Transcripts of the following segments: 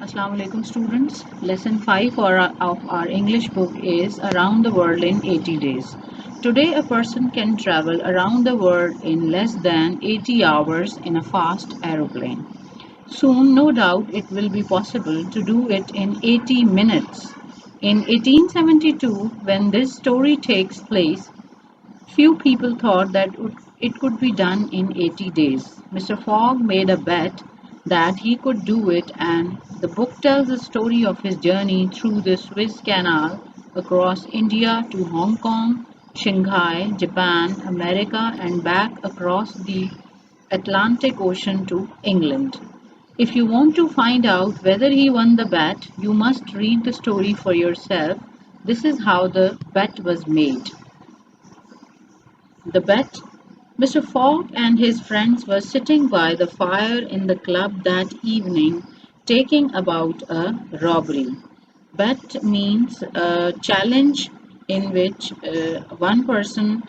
Assalamu alaikum students. Lesson 5 of our English book is Around the World in 80 Days. Today a person can travel around the world in less than 80 hours in a fast aeroplane. Soon, no doubt, it will be possible to do it in 80 minutes. In 1872, when this story takes place, few people thought that it could be done in 80 days. Mr. Fogg made a bet that he could do it, and the book tells the story of his journey through the Suez Canal, across India to Hong Kong, Shanghai, Japan, America, and back across the Atlantic Ocean to England. If you want to find out whether he won the bet, you must read the story for yourself. This is how the bet was made. The bet. Mr. Fogg and his friends were sitting by the fire in the club that evening, talking about a robbery. Bet means a challenge in which one person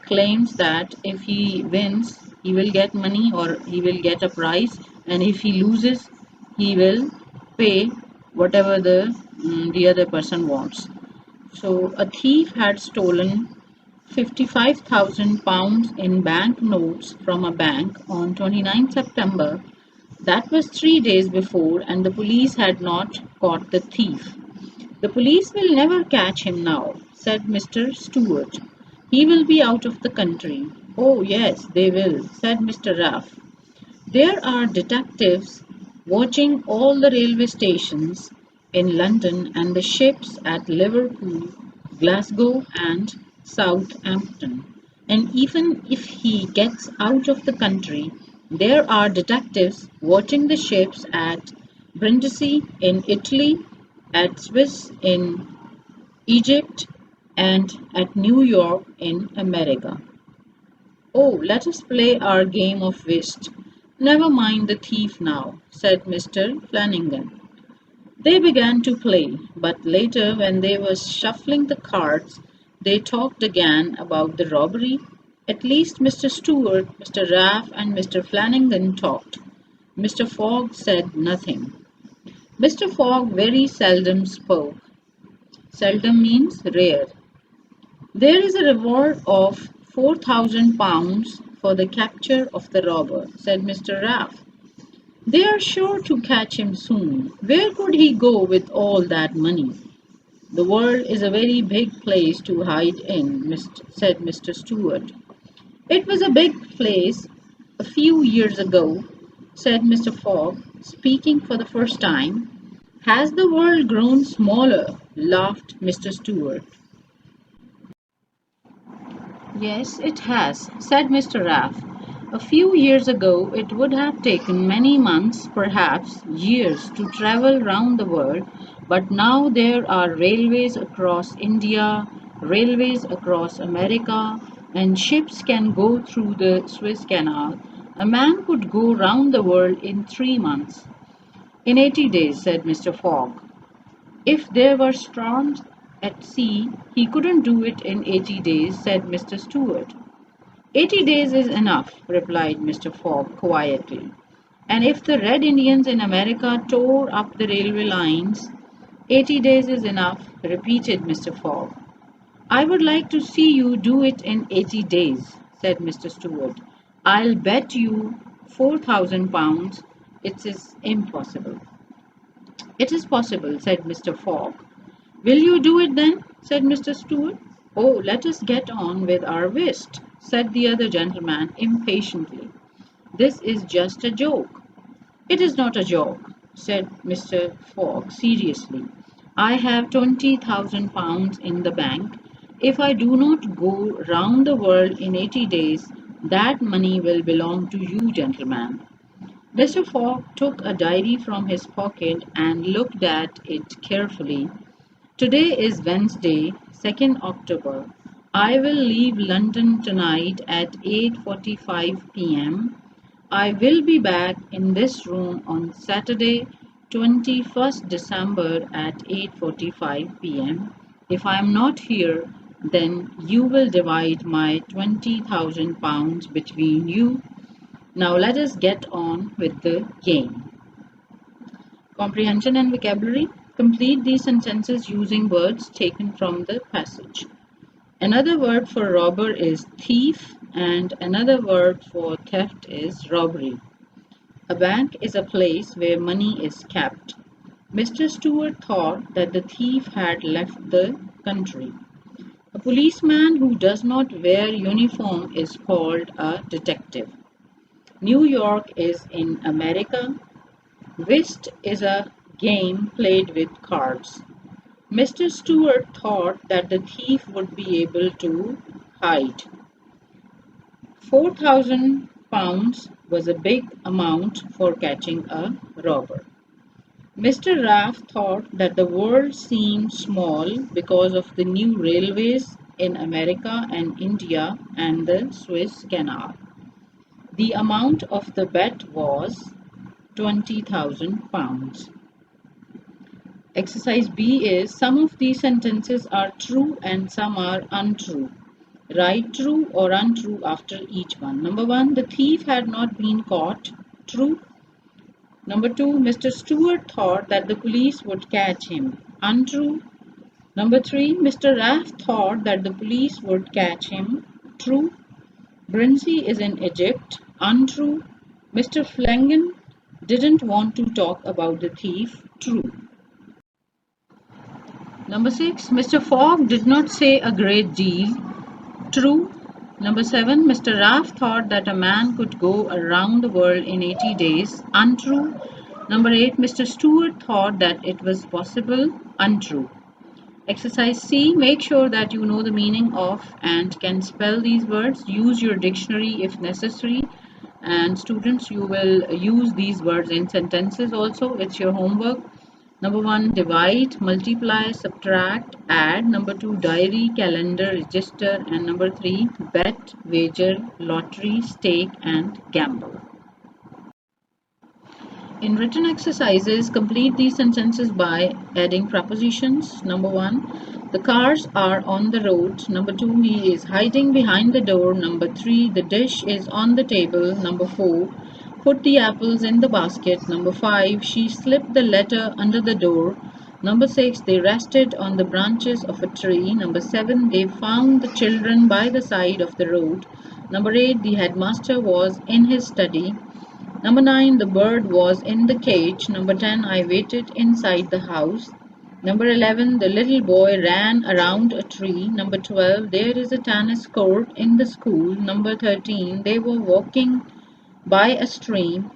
claims that if he wins, he will get money or he will get a prize, and if he loses, he will pay whatever the other person wants. So a thief had stolen 55,000 pounds in banknotes from a bank on 29 September. That was 3 days before, and the police had not caught the thief. The police will never catch him now, said Mr. Stewart. He will be out of the country. Oh, yes, they will, said Mr. Raff. There are detectives watching all the railway stations in London and the ships at Liverpool, Glasgow, and Southampton. And even if he gets out of the country, there are detectives watching the ships at Brindisi in Italy, at Suez in Egypt, and at New York in America. Oh, let us play our game of whist. Never mind the thief now, said Mr. Flanagan. They began to play, but later, when they were shuffling the cards, they talked again about the robbery. At least Mr. Stewart, Mr. Raff, and Mr. Flanagan talked. Mr. Fogg said nothing. Mr. Fogg very seldom spoke. Seldom means rare. There is a reward of 4,000 pounds for the capture of the robber, said Mr. Raff. They are sure to catch him soon. Where could he go with all that money? The world is a very big place to hide in, said Mr. Stewart. It was a big place a few years ago, said Mr. Fogg, speaking for the first time. Has the world grown smaller? Laughed Mr. Stewart. Yes, it has, said Mr. Raff. A few years ago, it would have taken many months, perhaps years, to travel round the world, but now there are railways across India, railways across America, and ships can go through the Suez Canal. A man could go round the world in 3 months. In 80 days, said Mr. Fogg. If there were storms at sea, he couldn't do it in 80 days, said Mr. Stewart. 80 days is enough, replied Mr. Fogg quietly. And if the Red Indians in America tore up the railway lines, 80 days is enough, repeated Mr. Fogg. I would like to see you do it in 80 days, said Mr. Stewart. I'll bet you 4,000 pounds it is impossible. It is possible, said Mr. Fogg. Will you do it then? Said Mr. Stewart. Oh, let us get on with our whist, said the other gentleman impatiently. This is just a joke. It is not a joke, said Mr. Fogg seriously. I have 20,000 pounds in the bank. If I do not go round the world in 80 days, that money will belong to you, gentlemen. Mr. Fogg took a diary from his pocket and looked at it carefully. Today is Wednesday, 2nd October. I will leave London tonight at 8:45 p.m. I will be back in this room on Saturday, 21st December at 8:45 p.m. If I am not here, then you will divide my 20,000 pounds between you. Now let us get on with the game. Comprehension and vocabulary. Complete these sentences using words taken from the passage. Another word for robber is thief, and another word for theft is robbery. A bank is a place where money is kept. Mr. Stewart thought that the thief had left the country. A policeman who does not wear uniform is called a detective. New York is in America. Whist is a game played with cards. Mr. Stewart thought that the thief would be able to hide. 4,000 pounds was a big amount for catching a robber. Mr. Raff thought that the world seemed small because of the new railways in America and India and the Suez Canal. The amount of the bet was 20,000 pounds. Exercise B is some of these sentences are true and some are untrue. Write true or untrue after each one. Number 1, the thief had not been caught. True. Number 2, Mr. Stewart thought that the police would catch him. Untrue. Number 3, Mr. Raff thought that the police would catch him. True. Brinsley is in Egypt. Untrue. Mr. Flangen didn't want to talk about the thief. True. Number 6, Mr. Fogg did not say a great deal. True. Number 7, Mr. Raff thought that a man could go around the world in 80 days. Untrue. Number 8, Mr. Stewart thought that it was possible. Untrue. Exercise C, make sure that you know the meaning of and can spell these words. Use your dictionary if necessary. And students, you will use these words in sentences also. It's your homework. Number 1, divide, multiply, subtract, add. Number 2, diary, calendar, register. And number 3, bet, wager, lottery, stake, and gamble. In written exercises, complete these sentences by adding prepositions. Number 1, the cars are on the road. Number 2, he is hiding behind the door. Number 3, the dish is on the table. Number 4, put the apples in the basket. Number 5, she slipped the letter under the door. Number 6, they rested on the branches of a tree. Number 7, they found the children by the side of the road. Number 8, the headmaster was in his study. Number 9, the bird was in the cage. Number 10, I waited inside the house. Number 11, the little boy ran around a tree. Number 12, there is a tennis court in the school. Number 13, they were walking by a stream.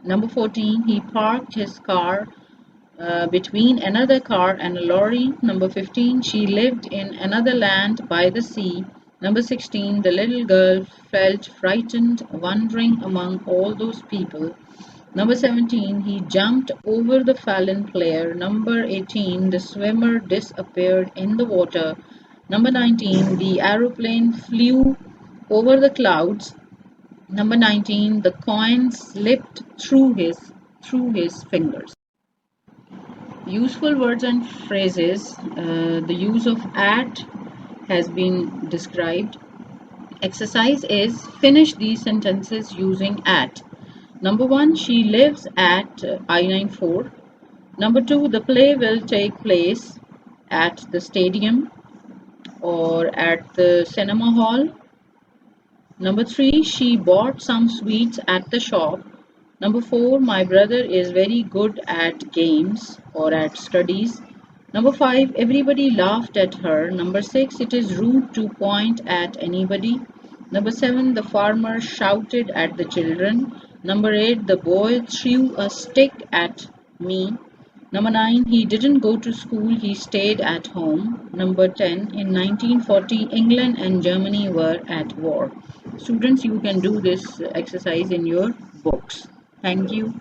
Number 14, he parked his car between another car and a lorry. Number 15, she lived in another land by the sea. Number 16, the little girl felt frightened wandering among all those people. Number 17, he jumped over the fallen player. Number 18, the swimmer disappeared in the water. Number 19, the aeroplane flew over the clouds. Number 19, the coin slipped through his fingers. Useful words and phrases. The use of at has been described. Exercise is finish these sentences using at. Number 1, she lives at I-94. Number 2, the play will take place at the stadium or at the cinema hall. Number 3, she bought some sweets at the shop. Number 4, my brother is very good at games or at studies. Number 5, everybody laughed at her. Number 6, it is rude to point at anybody. Number 7, the farmer shouted at the children. Number 8, the boy threw a stick at me. Number 9, he didn't go to school, he stayed at home. Number 10, in 1940, England and Germany were at war. Students, you can do this exercise in your books. Thank you.